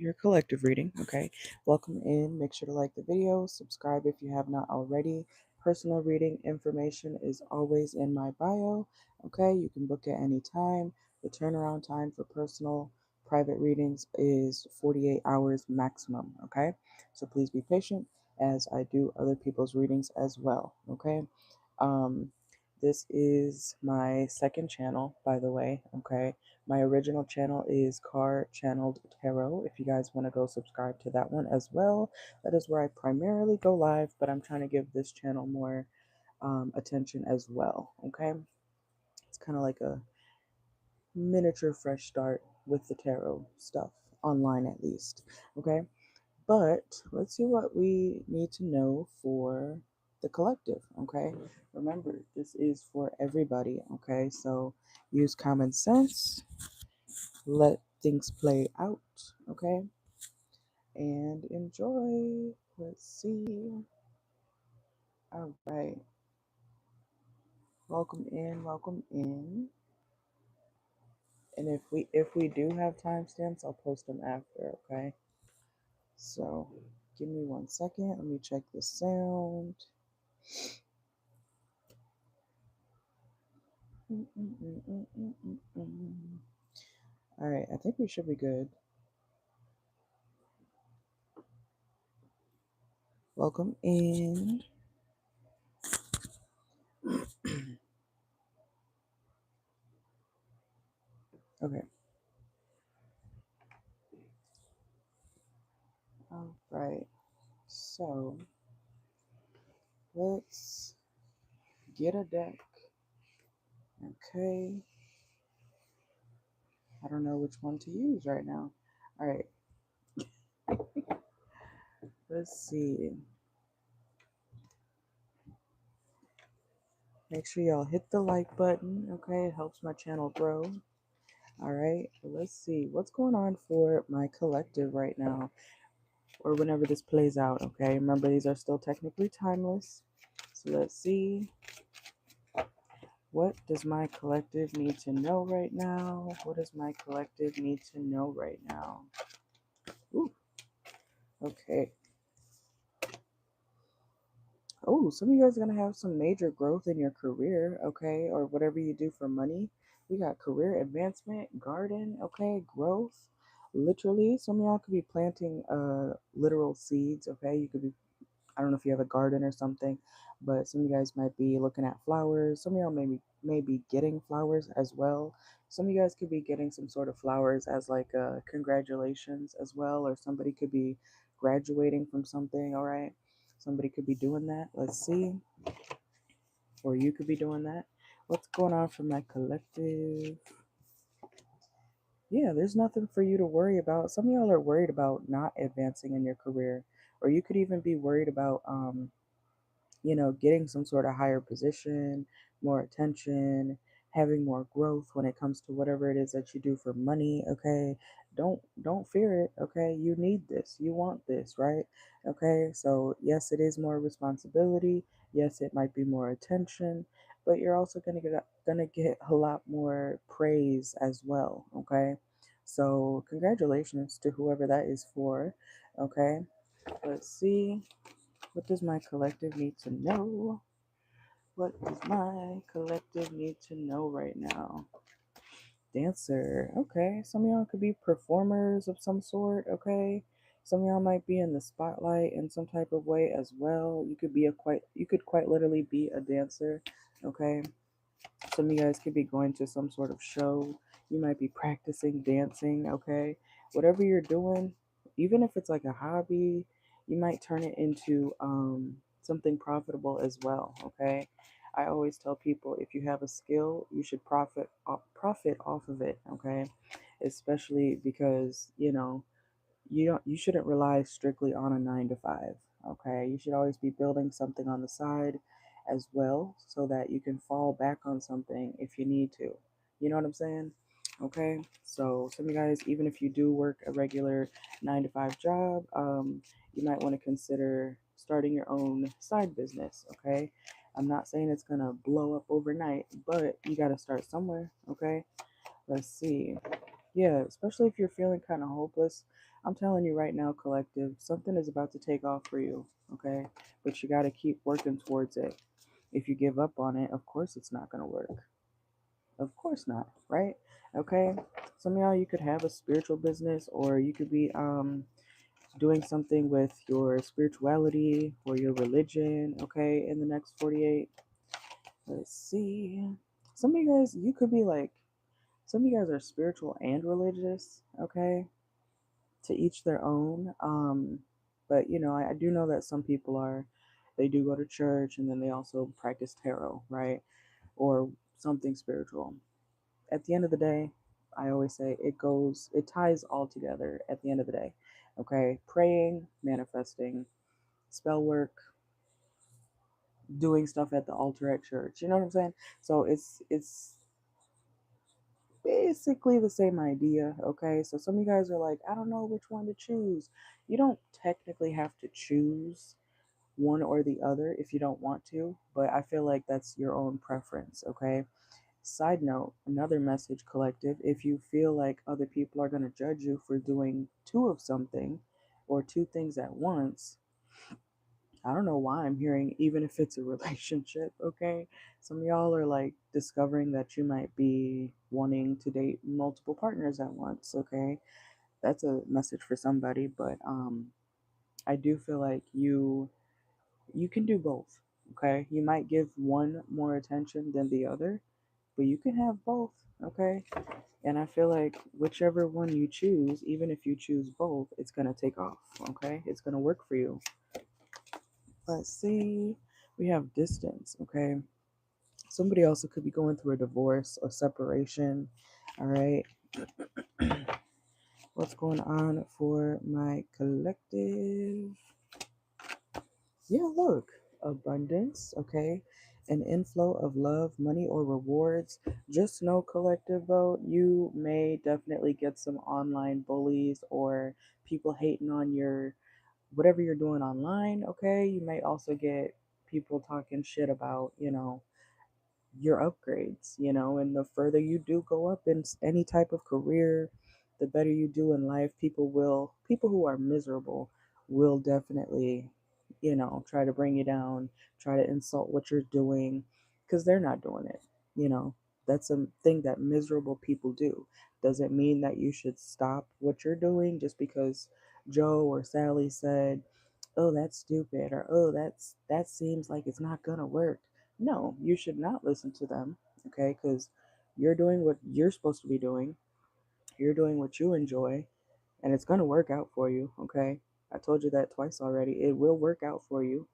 your collective reading. Okay, welcome in. Make sure to like the video, subscribe if you have not already. Personal reading information is always in my bio. Okay, you can book at any time. The turnaround time for personal private readings is 48 hours maximum. Okay, so please be patient as I do other people's readings as well. Okay, um, this is my second channel, by the way. Okay, my original channel is Car Channeled Tarot. If you guys want to go subscribe to that one as well, that is where I primarily go live, but I'm trying to give this channel more attention as well. Okay, it's kind of like a miniature fresh start with the tarot stuff, online at least. Okay, but let's see what we need to know for the collective. Okay, remember, this is for everybody. Okay, so use common sense, let things play out, okay, and enjoy. Let's see. All right, welcome in, welcome in. And if we do have timestamps, I'll post them after. Okay, so give me 1 second. Let me check the sound. All right, I think we should be good. Welcome in. Okay. All right. So let's get a deck. Okay. I don't know which one to use right now. All right. Let's see. Make sure y'all hit the like button. Okay. It helps my channel grow. All right. Let's see what's going on for my collective right now, or whenever this plays out. Okay. Remember, these are still technically timeless. So let's see. What does my collective need to know right now? What does my collective need to know right now? Ooh, okay. Oh, some of you guys are going to have some major growth in your career, okay? Or whatever you do for money. We got career advancement, garden, okay? Growth. Literally, some of y'all could be planting literal seeds, okay? You could be, I don't know if you have a garden or something, but some of you guys might be looking at flowers. Some of y'all may be getting flowers as well. Some of you guys could be getting some sort of flowers as like congratulations as well, or somebody could be graduating from something, all right? Somebody could be doing that. Let's see. Or you could be doing that. What's going on for my collective? Yeah, there's nothing for you to worry about. Some of y'all are worried about not advancing in your career, or you could even be worried about getting some sort of higher position, more attention, having more growth when it comes to whatever it is that you do for money, okay? Don't fear it, okay? You need this. You want this, right? Okay? So, yes, it is more responsibility. Yes, it might be more attention, but you're also going to get a lot more praise as well, okay? So, congratulations to whoever that is for, okay? Let's see. What does my collective need to know? What does my collective need to know right now? Dancer. Okay. Some of y'all could be performers of some sort. Okay. Some of y'all might be in the spotlight in some type of way as well. You could quite literally be a dancer. Okay. Some of you guys could be going to some sort of show. You might be practicing dancing. Okay. Whatever you're doing, even if it's like a hobby, you might turn it into something profitable as well. Okay. I always tell people, if you have a skill, you should profit off of it. Okay. Especially because you shouldn't rely strictly on a 9 to 5. Okay, you should always be building something on the side as well, so that you can fall back on something if you need to. You know what I'm saying? Okay, so some of you guys, even if you do work a regular 9 to 5 job, you might want to consider starting your own side business. Okay, I'm not saying it's gonna blow up overnight, but you got to start somewhere. Okay, let's see. Yeah, especially if you're feeling kind of hopeless. I'm telling you right now, collective, something is about to take off for you, okay? But you got to keep working towards it. If you give up on it, of course it's not going to work. Of course not, right? Okay? Some of y'all, you could have a spiritual business, or you could be doing something with your spirituality or your religion, okay, in the next 48. Let's see. Some of you guys, you could be like, some of you guys are spiritual and religious, okay? To each their own. But I do know that some people are, they do go to church and then they also practice tarot, right? Or something spiritual. At the end of the day, I always say it ties all together at the end of the day. Okay? Praying, manifesting, spell work, doing stuff at the altar at church. You know what I'm saying? So it's basically the same idea, okay? So some of you guys are like, I don't know which one to choose. You don't technically have to choose one or the other if you don't want to, but I feel like that's your own preference, okay? Side note, another message, collective, if you feel like other people are going to judge you for doing two of something or two things at once, I don't know why I'm hearing, even if it's a relationship, okay? Some of y'all are like discovering that you might be wanting to date multiple partners at once, okay? That's a message for somebody, but I do feel like you can do both, okay? You might give one more attention than the other, but you can have both, okay? And I feel like whichever one you choose, even if you choose both, it's going to take off, okay? It's going to work for you. Let's see. We have distance, okay? Somebody also could be going through a divorce or separation, all right? What's going on for my collective? Yeah, look, abundance, okay? An inflow of love, money, or rewards. Just know, collective, though, you may definitely get some online bullies or people hating on your whatever you're doing online, okay? You may also get people talking shit about, your upgrades, and the further you do go up in any type of career, the better you do in life, people who are miserable will definitely, try to bring you down, try to insult what you're doing because they're not doing it, you know. That's a thing that miserable people do. Doesn't mean that you should stop what you're doing just because Joe or Sally said, "Oh, that's stupid," or "Oh, that seems like it's not gonna work." No, you should not listen to them, okay? Because you're doing what you're supposed to be doing. You're doing what you enjoy, and it's gonna work out for you, okay? I told you that twice already. It will work out for you,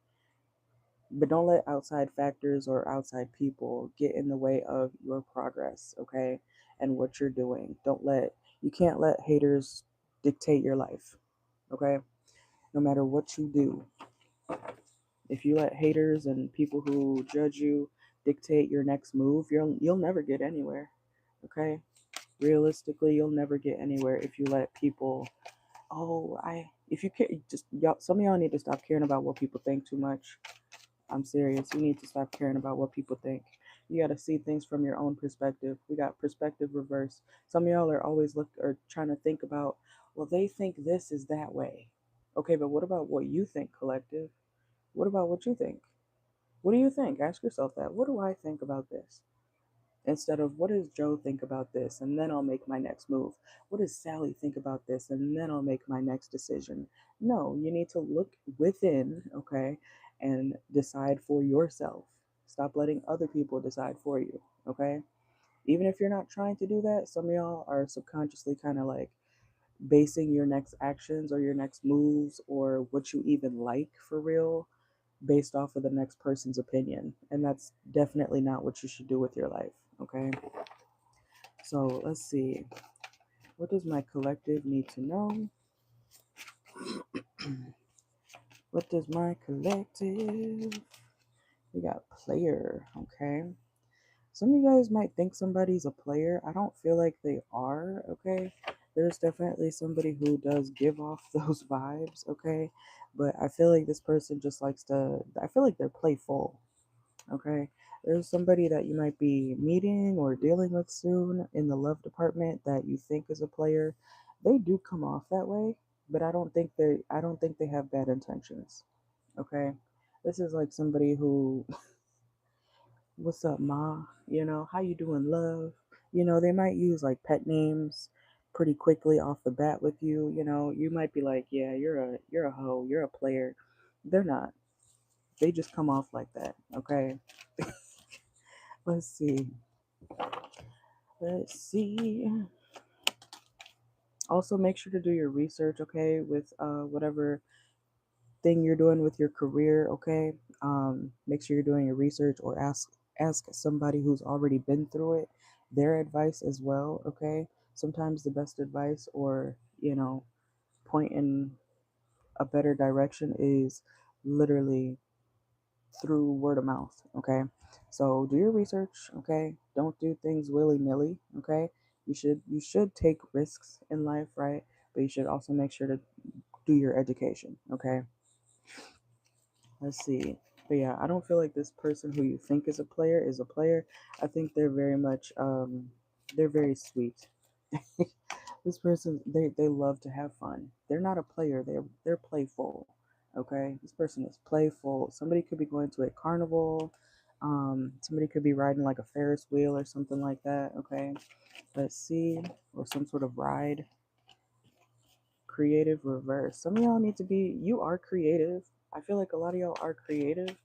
but don't let outside factors or outside people get in the way of your progress, okay? And what you're doing. You can't let haters dictate your life, okay? No matter what you do, if you let haters and people who judge you dictate your next move, you'll never get anywhere. Okay? Realistically, you'll never get anywhere if you let people. Oh, I. If you care, just y'all. Some of y'all need to stop caring about what people think too much. I'm serious. You need to stop caring about what people think. You got to see things from your own perspective. We got perspective reverse. Some of y'all are always trying to think about. Well, they think this is that way. Okay, but what about what you think, collective? What about what you think? What do you think? Ask yourself that. What do I think about this? Instead of what does Joe think about this? And then I'll make my next move. What does Sally think about this? And then I'll make my next decision. No, you need to look within, okay, and decide for yourself. Stop letting other people decide for you, okay? Even if you're not trying to do that, some of y'all are subconsciously kind of like basing your next actions or your next moves or what you even like for real based off of the next person's opinion. And that's definitely not what you should do with your life. Okay. So let's see. What does my collective need to know? What does my collective? We got player. Okay. Some of you guys might think somebody's a player. I don't feel like they are. Okay. There's definitely somebody who does give off those vibes. Okay. But I feel like this person just likes to, I feel like they're playful. Okay. There's somebody that you might be meeting or dealing with soon in the love department that you think is a player. They do come off that way, but I don't think they have bad intentions. Okay? This is like somebody who, what's up, ma? You know, how you doing, love? You know, they might use like pet names pretty quickly off the bat with you. You know, you might be like, yeah, you're a hoe, you're a player. They're not. They just come off like that. Okay. Let's see. Let's see. Also, make sure to do your research, okay, with whatever thing you're doing with your career, okay? Make sure you're doing your research or ask somebody who's already been through it, their advice as well, okay? Sometimes the best advice or, point in a better direction is literally through word of mouth, okay? So do your research, okay? Don't do things willy-nilly, okay? You should take risks in life, right? But you should also make sure to do your education, okay? Let's see. But yeah, I don't feel like this person who you think is a player is a player. I think they're very much they're very sweet. This person they love to have fun. They're not a player, they're playful. Okay? This person is playful. Somebody could be going to a carnival. Somebody could be riding like a Ferris wheel or something like that, okay? Let's see. Or some sort of ride. Creative reverse. Some of y'all need to be you are creative. I feel like a lot of y'all are creative,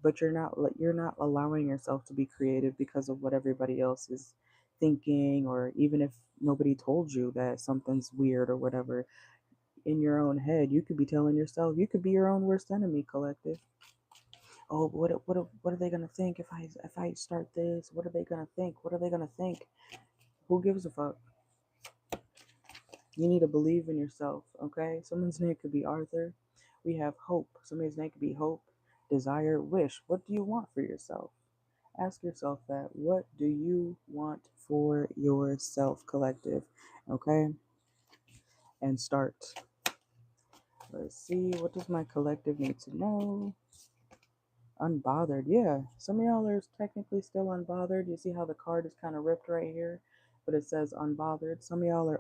but you're not allowing yourself to be creative because of what everybody else is thinking, or even if nobody told you that something's weird or whatever. In your own head you could be telling yourself, you could be your own worst enemy, collective. Oh, what are they gonna think if I start this? What are they gonna think? What are they gonna think? Who gives a fuck? You need to believe in yourself, okay? Someone's name could be Arthur. We have hope. Somebody's name could be hope, desire, wish. What do you want for yourself? Ask yourself that. What do you want for yourself, collective? Okay? And start. Let's see. What does my collective need to know? Unbothered. Yeah. Some of y'all are technically still unbothered. You see how the card is kind of ripped right here? But it says unbothered. Some of y'all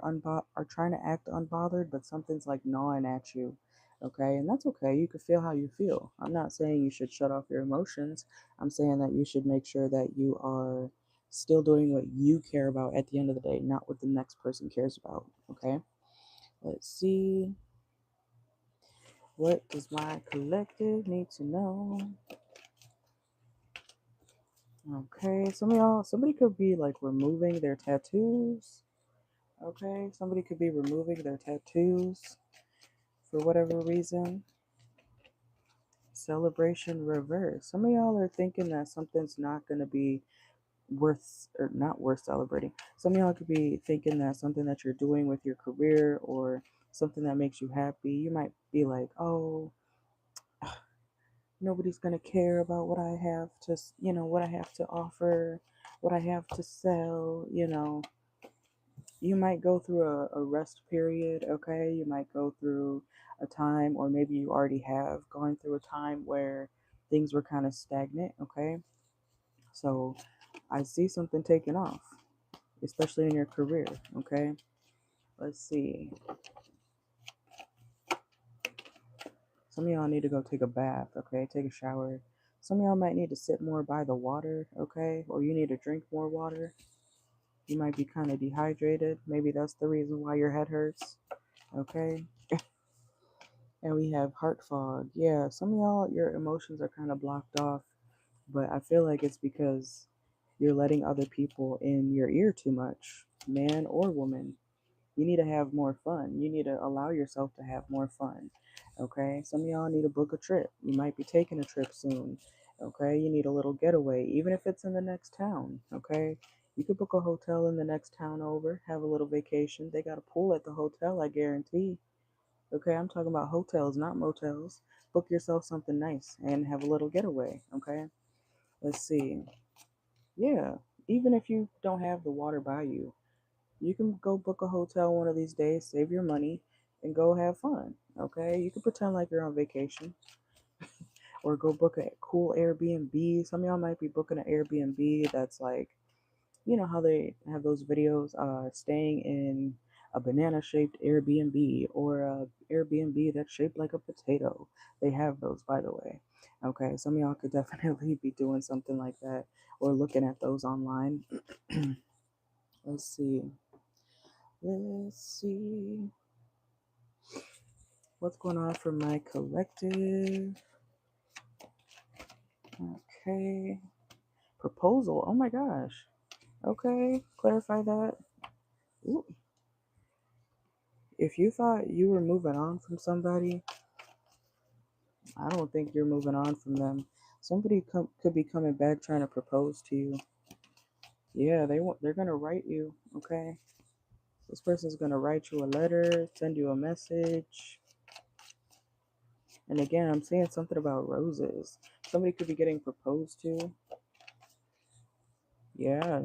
are trying to act unbothered, but something's like gnawing at you. Okay? And that's okay. You can feel how you feel. I'm not saying you should shut off your emotions. I'm saying that you should make sure that you are still doing what you care about at the end of the day, not what the next person cares about. Okay? Let's see. What does my collective need to know? Okay, somebody could be like removing their tattoos. Okay, somebody could be removing their tattoos for whatever reason. Celebration reverse. Some of y'all are thinking that something's not going to be worth or not worth celebrating. Some of y'all could be thinking that something that you're doing with your career or something that makes you happy, you might be like, oh, nobody's going to care about what I have to, what I have to offer, what I have to sell. You might go through a rest period, okay? You might go through a time, or maybe you already have gone through a time where things were kind of stagnant, okay? So I see something taking off, especially in your career, okay? Let's see. Some of y'all need to go take a bath, okay? Take a shower. Some of y'all might need to sit more by the water, okay? Or you need to drink more water. You might be kind of dehydrated. Maybe that's the reason why your head hurts, okay? And we have heart fog. Yeah, some of y'all, your emotions are kind of blocked off, but I feel like it's because you're letting other people in your ear too much, man or woman. You need to have more fun. You need to allow yourself to have more fun. Okay? Some of y'all need to book a trip. You might be taking a trip soon. Okay? You need a little getaway, even if it's in the next town. Okay? You could book a hotel in the next town over, have a little vacation. They got a pool at the hotel, I guarantee. Okay, I'm talking about hotels, not motels. Book yourself something nice and have a little getaway. Okay, let's see. Yeah, even if you don't have the water by you, you can go book a hotel one of these days, save your money, and go have fun. Okay, you can pretend like you're on vacation or go book a cool Airbnb. Some of y'all might be booking an Airbnb that's like, you know how they have those videos, staying in a banana shaped Airbnb or a Airbnb that's shaped like a potato. They have those, by the way. Okay, some of y'all could definitely be doing something like that or looking at those online. Let's see. Let's see. What's going on for my collective? Okay. Proposal. Oh my gosh. Okay. Clarify that. Ooh. If you thought you were moving on from somebody, I don't think you're moving on from them. Somebody could be coming back trying to propose to you. Yeah, they're gonna write you, okay? This person's gonna write you a letter, send you a message. And again, I'm saying something about roses. Somebody could be getting proposed to. Yeah.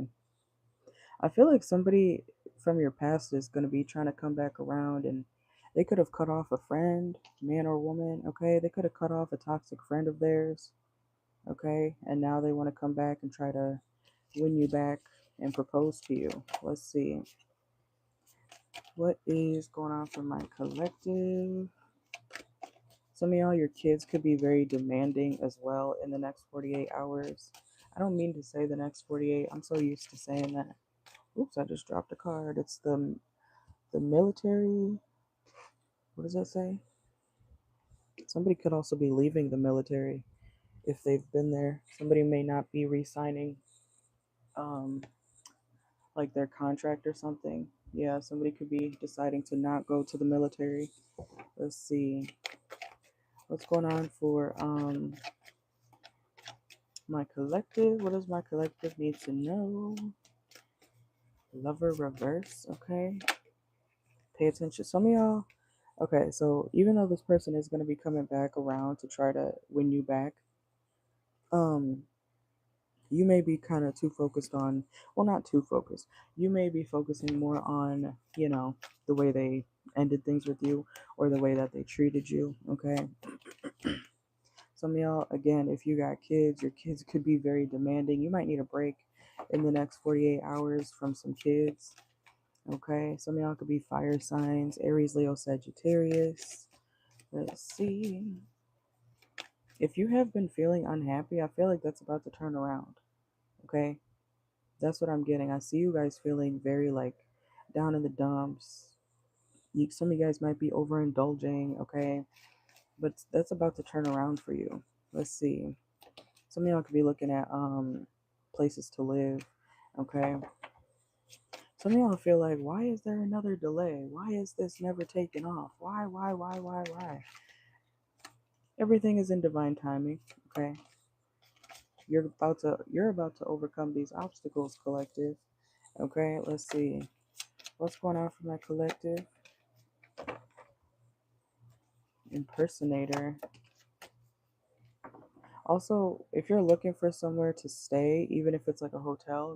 I feel like somebody from your past is gonna be trying to come back around, and they could have cut off a friend, man or woman, okay? They could have cut off a toxic friend of theirs, okay? And now they want to come back and try to win you back and propose to you. Let's see. What is going on for my collective? Some of y'all, your kids could be very demanding as well in the next 48 hours. I don't mean to say the next 48. I'm so used to saying that. Oops, I just dropped a card. It's the military. What does that say? Somebody could also be leaving the military if they've been there. Somebody may not be re-signing um like their contract or something. Yeah, somebody could be deciding to not go to the military. Let's see. What's going on for my collective? What does my collective need to know? Lover reverse, okay. Pay attention. Some of y'all, okay, so even though this person is going to be coming back around to try to win you back, um, you may be kind of too focused on, well, not too focused. You may be focusing more on, the way they ended things with you or the way that they treated you, okay? Some of y'all, again, if you got kids, your kids could be very demanding. You might need a break in the next 48 hours from some kids, okay? Some of y'all could be fire signs, Aries, Leo, Sagittarius. Let's see. If you have been feeling unhappy, I feel like that's about to turn around, okay? That's what I'm getting. I see you guys feeling very like down in the dumps. Some of you guys might be overindulging, okay? But that's about to turn around for you. Let's see. Some of y'all could be looking at places to live, okay? Some of y'all feel like, why is there another delay? Why is this never taken off? Why? Everything is in divine timing, okay? You're about to overcome these obstacles, collective. Okay, let's see. What's going on for my collective? Impersonator. Also, if you're looking for somewhere to stay, even if it's like a hotel,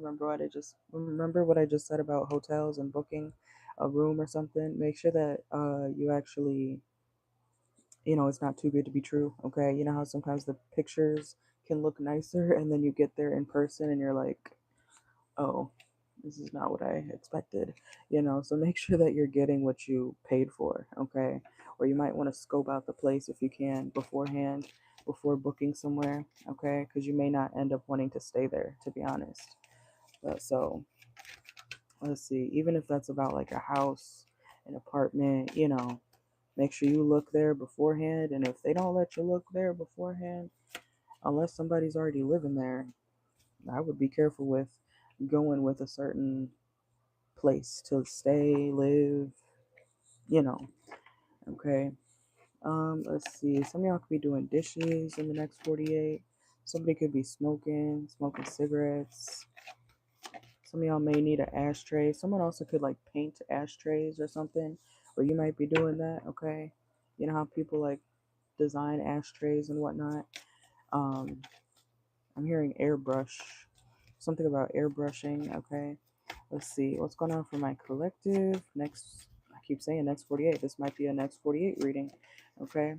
remember what I just said about hotels and booking a room or something. Make sure that you actually, it's not too good to be true. Okay, you know how sometimes the pictures can look nicer, and then you get there in person, and you're like, oh, this is not what I expected. So make sure that you're getting what you paid for. Okay, or you might want to scope out the place if you can beforehand before booking somewhere, okay? Because you may not end up wanting to stay there, to be honest. So let's see. Even if that's about like a house, an apartment, make sure you look there beforehand. And if they don't let you look there beforehand, unless somebody's already living there, I would be careful with going with a certain place to stay, live, you know. Okay. Let's see. Some of y'all could be doing dishes in the next 48. Somebody could be smoking cigarettes. Some of y'all may need an ashtray. Someone also could like paint ashtrays or something, or you might be doing that, okay? You know how people like design ashtrays and whatnot. Um, I'm hearing airbrush. Something about airbrushing, okay? Let's see. What's going on for my collective? I keep saying next 48. This might be a next 48 reading, okay?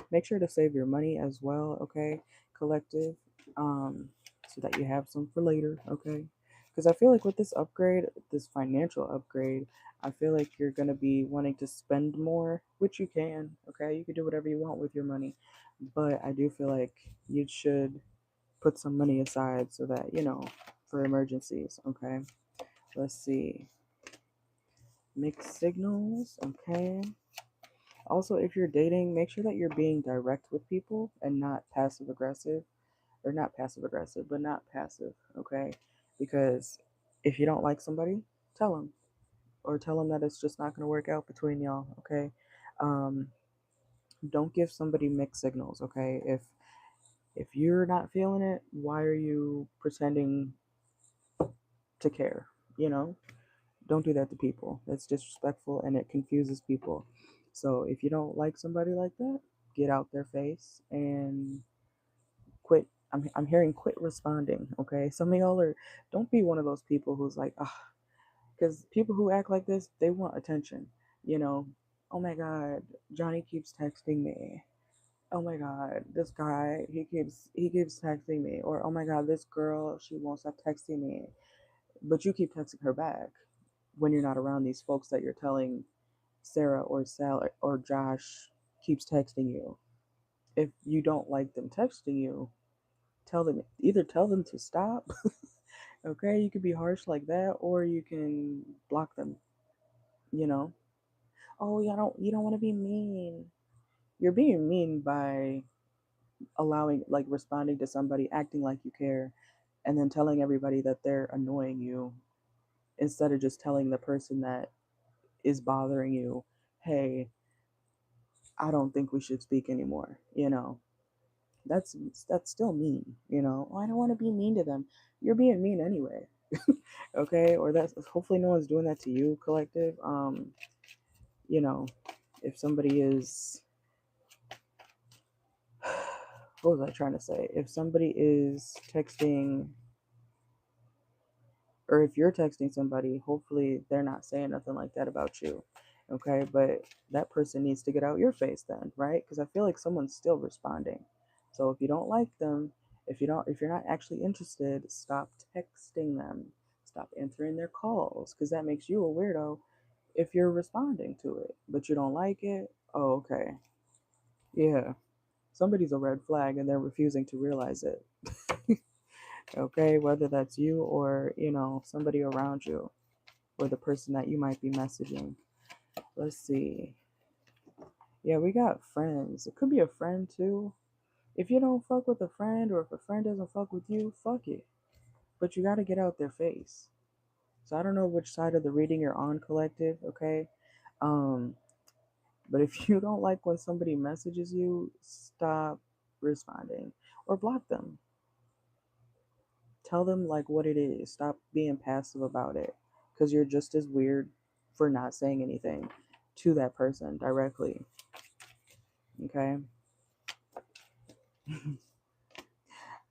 Make sure to save your money as well, okay, collective, so that you have some for later, okay? Because I feel like with this upgrade, this financial upgrade, I feel like you're going to be wanting to spend more, which you can, okay? You can do whatever you want with your money. But I do feel like you should put some money aside so that, for emergencies, okay? Let's see. Mixed signals, okay? Also, if you're dating, make sure that you're being direct with people and not passive aggressive, or not passive aggressive, but not passive, okay? Because if you don't like somebody, tell them, or tell them that it's just not going to work out between y'all, okay? Um, don't give somebody mixed signals, okay? If you're not feeling it, why are you pretending to care? You know, don't do that to people. That's disrespectful and it confuses people. So if you don't like somebody like that, get out their face and quit. I'm hearing quit responding. Okay, some of y'all are. Don't be one of those people who's like, ah, because people who act like this, they want attention. You know, oh my God, Johnny keeps texting me. Oh my God, this guy he keeps texting me. Or oh my God, this girl she won't stop texting me. But you keep texting her back when you're not around these folks that you're telling Sarah or Sal or Josh keeps texting you. If you don't like them texting you, tell them to stop. Okay, you could be harsh like that, or you can block them. You know. Oh, you don't want to be mean. You're being mean by allowing like responding to somebody, acting like you care, and then telling everybody that they're annoying you instead of just telling the person that is bothering you, hey, I don't think we should speak anymore. That's that's still mean. Oh, I don't want to be mean to them. You're being mean anyway. Okay, or that's hopefully no one's doing that to you, collective. You know, if somebody is, what was I trying to say? If somebody is texting, or if you're texting somebody, hopefully they're not saying nothing like that about you. Okay, but that person needs to get out your face then, right? Because I feel like someone's still responding. So if you don't like them, if you're not actually interested, stop texting them. Stop answering their calls because that makes you a weirdo if you're responding to it, but you don't like it. Oh, okay. Yeah. Somebody's a red flag and they're refusing to realize it. Okay, whether that's you or, somebody around you or the person that you might be messaging. Let's see. Yeah, we got friends. It could be a friend too. If you don't fuck with a friend or if a friend doesn't fuck with you, fuck it. But you got to get out their face. So I don't know which side of the reading you're on, collective, okay? Um, but if you don't like when somebody messages you, stop responding or block them. Tell them like what it is. Stop being passive about it because you're just as weird for not saying anything to that person directly. Okay?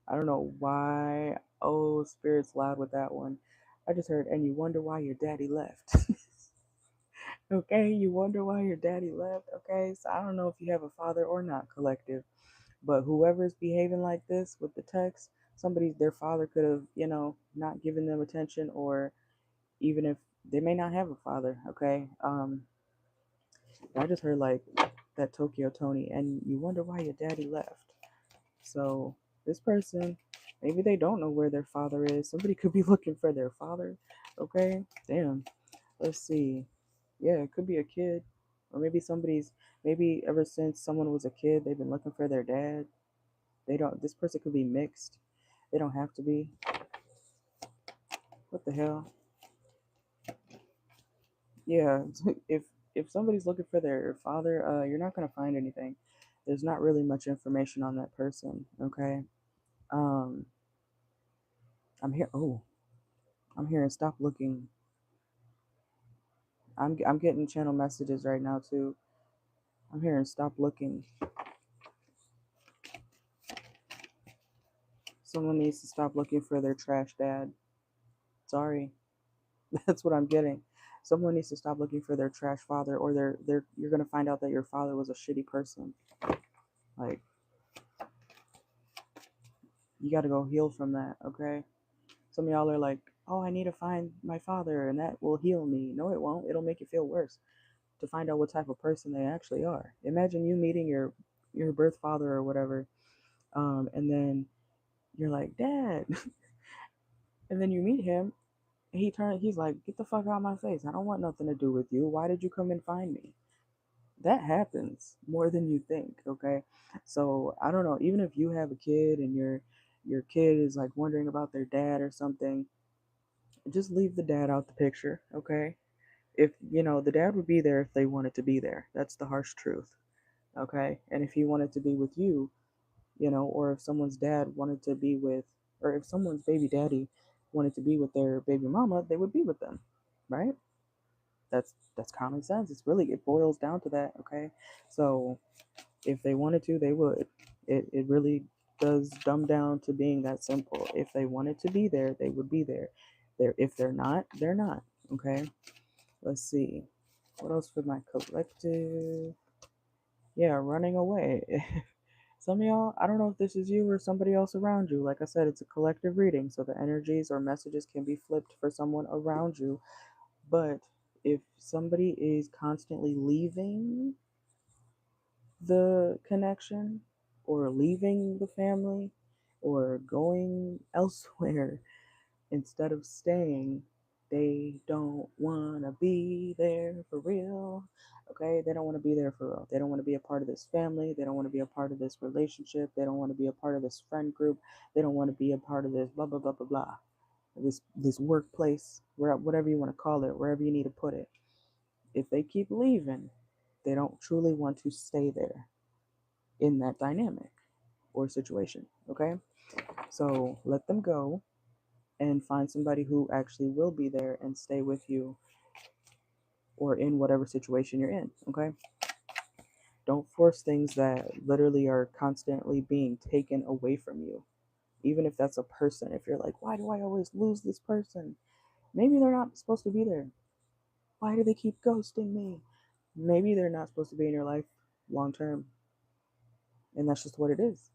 I don't know why. Oh, Spirit's loud with that one. I just heard, and you wonder why your daddy left. Okay, you wonder why your daddy left. Okay, so I don't know if you have a father or not, collective, but whoever's behaving like this with the text, their father could have, not given them attention, or even if they may not have a father. Okay, I just heard like that Tokyo Tony, and you wonder why your daddy left. So this person, maybe they don't know where their father is. Somebody could be looking for their father. Okay, damn. Let's see. Yeah, it could be a kid, or maybe ever since someone was a kid, they've been looking for their dad. They don't. This person could be mixed. They don't have to be. What the hell? Yeah, if somebody's looking for their father, you're not gonna find anything. There's not really much information on that person. Okay. Um, I'm here. Oh, I'm hearing stop looking. I'm getting channel messages right now too. I'm hearing stop looking. Someone needs to stop looking for their trash dad. Sorry, that's what I'm getting. Someone needs to stop looking for their trash father, or you're gonna find out that your father was a shitty person. Like, you gotta go heal from that. Okay. Some of y'all are like, Oh, I need to find my father and that will heal me. No, it won't. It'll make you feel worse to find out what type of person they actually are. Imagine you meeting your birth father or whatever, and then you're like, Dad, and then you meet him. And he's like, get the fuck out of my face. I don't want nothing to do with you. Why did you come and find me? That happens more than you think, okay? So I don't know, even if you have a kid and your kid is like wondering about their dad or something, just leave the dad out the picture, okay? If you know, the dad would be there if they wanted to be there. That's the harsh truth, okay? And if he wanted to be with you, you know, or if someone's dad wanted to be with, or if someone's baby daddy wanted to be with their baby mama, they would be with them, right? That's common sense. It boils down to that, okay? So if they wanted to, they would. It really does dumb down to being that simple. If they wanted to be there, they would be there. If they're not, they're not. Okay. Let's see. What else for my collective? Yeah, running away. Some of y'all, I don't know if this is you or somebody else around you. Like I said, it's a collective reading, so the energies or messages can be flipped for someone around you. But if somebody is constantly leaving the connection or leaving the family or going elsewhere instead of staying, they don't want to be there for real. Okay, they don't want to be there for real. They don't want to be a part of this family. They don't want to be a part of this relationship. They don't want to be a part of this friend group. They don't want to be a part of this blah blah blah blah blah. This workplace, whatever you want to call it, wherever you need to put it. If they keep leaving, they don't truly want to stay there in that dynamic or situation. Okay, so let them go and find somebody who actually will be there and stay with you or in whatever situation you're in. Okay, don't force things that literally are constantly being taken away from you, even if that's a person. If you're like, why do I always lose this person? Maybe they're not supposed to be there. Why do they keep ghosting me? Maybe they're not supposed to be in your life long term, and that's just what it is.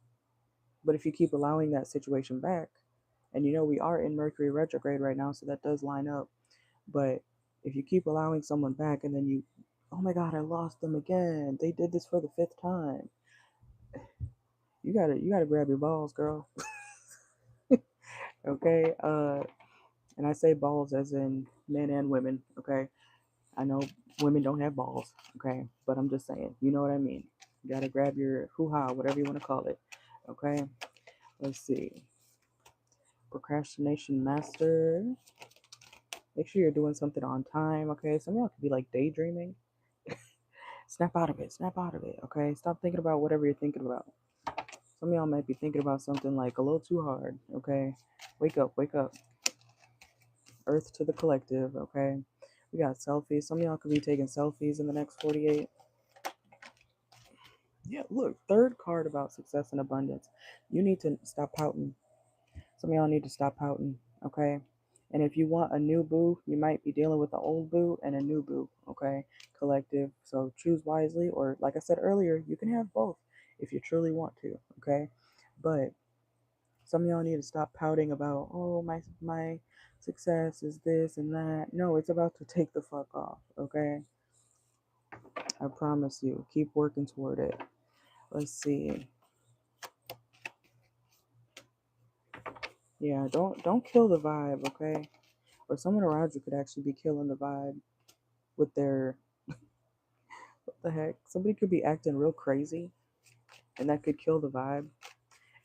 But if you keep allowing that situation back, and you know we are in Mercury retrograde right now, so that does line up. But if you keep allowing someone back and then oh my God, I lost them again. They did this for the fifth time. You gotta grab your balls, girl. Okay. And I say balls as in men and women. Okay. I know women don't have balls. Okay, but I'm just saying. You know what I mean. You gotta grab your hoo ha, whatever you want to call it. Okay. Let's see. Procrastination master. Make sure you're doing something on time, okay? Some of y'all could be like daydreaming. Snap out of it, snap out of it, okay? Stop thinking about whatever you're thinking about. Some of y'all might be thinking about something like a little too hard, okay? Wake up, wake up. Earth to the collective, okay? We got selfies. Some of y'all could be taking selfies in the next 48. Yeah, look, third card about success and abundance. You need to stop pouting. Some of y'all need to stop pouting, okay? And if you want a new boo, you might be dealing with the old boo and a new boo, okay? Collective. So choose wisely, or like I said earlier, you can have both if you truly want to, okay? But some of y'all need to stop pouting about, oh, my success is this and that. No, it's about to take the fuck off, okay? I promise you. Keep working toward it. Let's see. Yeah, don't kill the vibe, okay? Or someone around you could actually be killing the vibe with their what the heck? Somebody could be acting real crazy and that could kill the vibe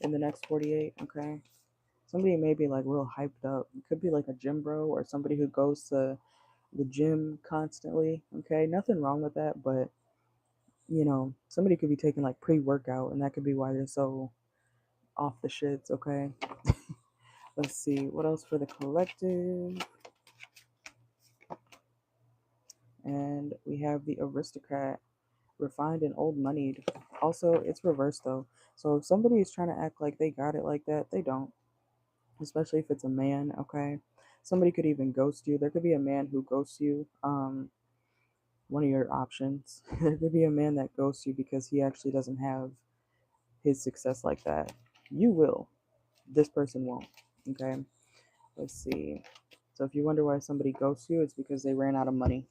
in the next 48, okay? Somebody may be like real hyped up. It could be like a gym bro or somebody who goes to the gym constantly, okay? Nothing wrong with that, but you know, somebody could be taking like pre-workout and that could be why they're so off the shits, okay? Let's see, what else for the collective? And we have the aristocrat, refined and old moneyed. Also, it's reversed though. So if somebody is trying to act like they got it like that, they don't. Especially if it's a man, okay? Somebody could even ghost you. There could be a man who ghosts you. One of your options. There could be a man that ghosts you because he actually doesn't have his success like that. You will. This person won't. Okay. Let's see. So if you wonder why somebody ghosts you, it's because they ran out of money.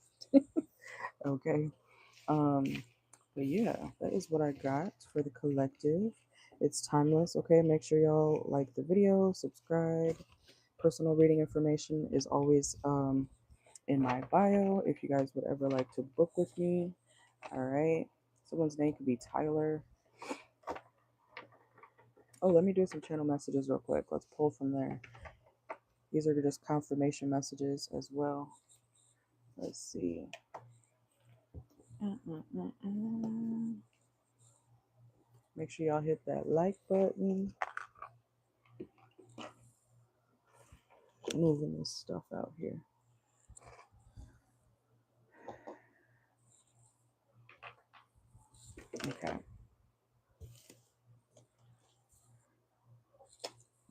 Okay. Um, but yeah, that is what I got for the collective. It's timeless. Okay, make sure y'all like the video, subscribe. Personal reading information is always in my bio if you guys would ever like to book with me. All right. Someone's name could be Tyler. Oh, let me do some channel messages real quick. Let's pull from there. These are just confirmation messages as well. Let's see. Make sure y'all hit that like button. Moving this stuff out here. Okay.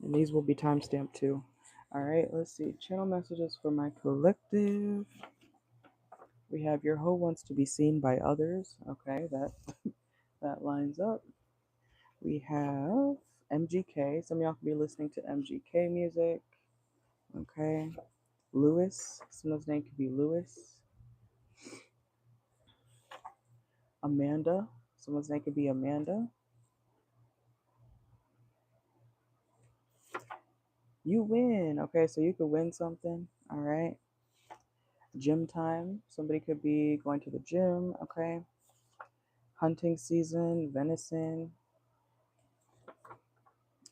And these will be timestamped too. All right, let's see. Channel messages for my collective. We have your hoe wants to be seen by others. Okay, that lines up. We have MGK. Some of y'all could be listening to MGK music. Okay. Lewis. Someone's name could be Lewis. Amanda. Someone's name could be Amanda. You win. Okay, so you could win something. All right. Gym time. Somebody could be going to the gym. Okay. Hunting season. Venison.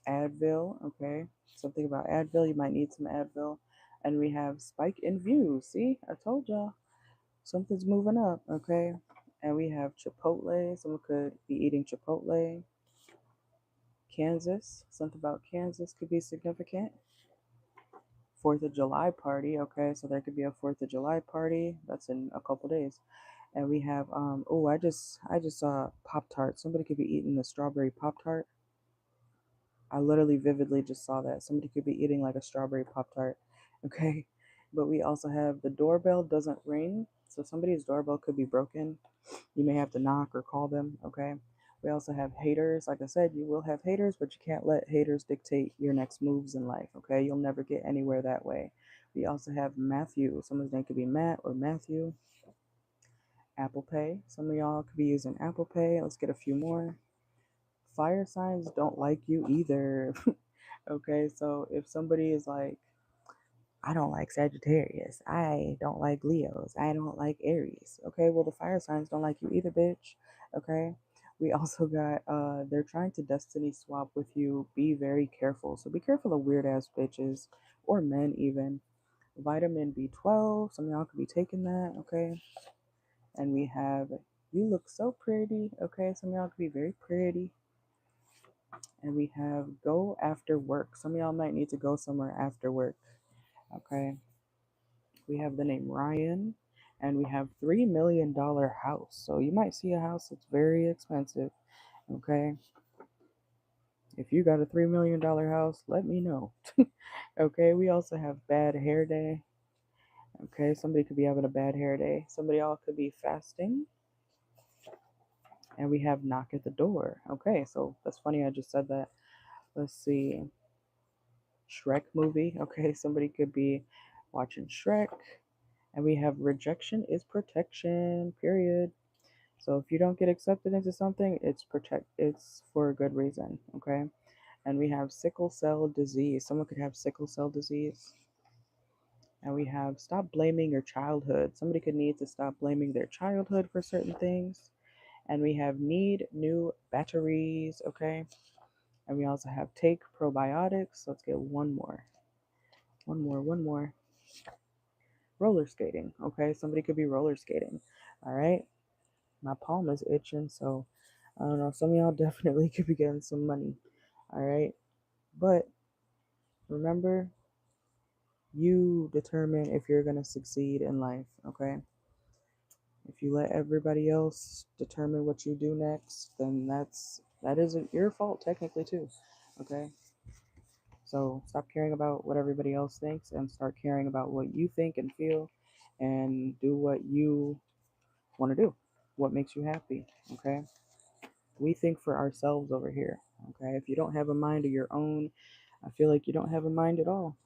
Advil. Okay. Something about Advil. You might need some Advil. And we have Spike in View. See, I told y'all. Something's moving up. Okay. And we have Chipotle. Someone could be eating Chipotle. Kansas. Something about Kansas could be significant. 4th of July party. Okay, so there could be a 4th of July party. That's in a couple days. And we have oh, I just saw Pop Tart. Somebody could be eating the strawberry Pop Tart. I literally vividly just saw that. Somebody could be eating like a strawberry Pop Tart. Okay. But we also have the doorbell doesn't ring. So somebody's doorbell could be broken. You may have to knock or call them. Okay. We also have haters. Like I said, you will have haters, but you can't let haters dictate your next moves in life. Okay. You'll never get anywhere that way. We also have Matthew. Someone's name could be Matt or Matthew. Apple Pay. Some of y'all could be using Apple Pay. Let's get a few more. Fire signs don't like you either. Okay, so if somebody is like, I don't like Sagittarius, I don't like Leos, I don't like Aries. Okay, well, the fire signs don't like you either, bitch. Okay, we also got, they're trying to destiny swap with you. Be very careful. So be careful of weird ass bitches or men, even. Vitamin B12, some of y'all could be taking that. Okay, and we have, you look so pretty. Okay, some of y'all could be very pretty. And we have go after work. Some of y'all might need to go somewhere after work. Okay. We have the name Ryan. And we have $3 million house. So you might see a house that's very expensive. Okay. If you got a $3 million house, let me know. Okay. We also have bad hair day. Okay. Somebody could be having a bad hair day. Somebody else could be fasting. And we have knock at the door. Okay. So that's funny. I just said that. Let's see. Shrek movie. Okay, somebody could be watching Shrek. And we have rejection is protection, period. So if you don't get accepted into something, it's for a good reason, okay? And we have sickle cell disease. Someone could have sickle cell disease. And we have stop blaming your childhood. Somebody could need to stop blaming their childhood for certain things. And we have need new batteries, okay? And we also have take probiotics. Let's get one more. One more. Roller skating. Okay, somebody could be roller skating. All right, my palm is itching, so I don't know. Some of y'all definitely could be getting some money. All right, but remember, you determine if you're gonna succeed in life. Okay, if you let everybody else determine what you do next, then that isn't your fault technically too. Okay, so stop caring about what everybody else thinks and start caring about what you think and feel, and do what you want to do, what makes you happy. Okay, we think for ourselves over here. Okay, if you don't have a mind of your own, I feel like you don't have a mind at all.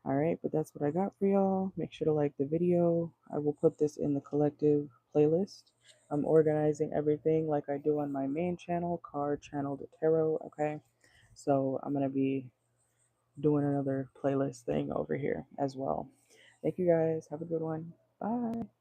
All right, but that's what I got for y'all. Make sure to like the video. I will put this in the collective playlist. I'm organizing everything like I do on my main channel, Card Channel to Tarot. Okay, so I'm gonna be doing another playlist thing over here as well. Thank you guys. Have a good one. Bye.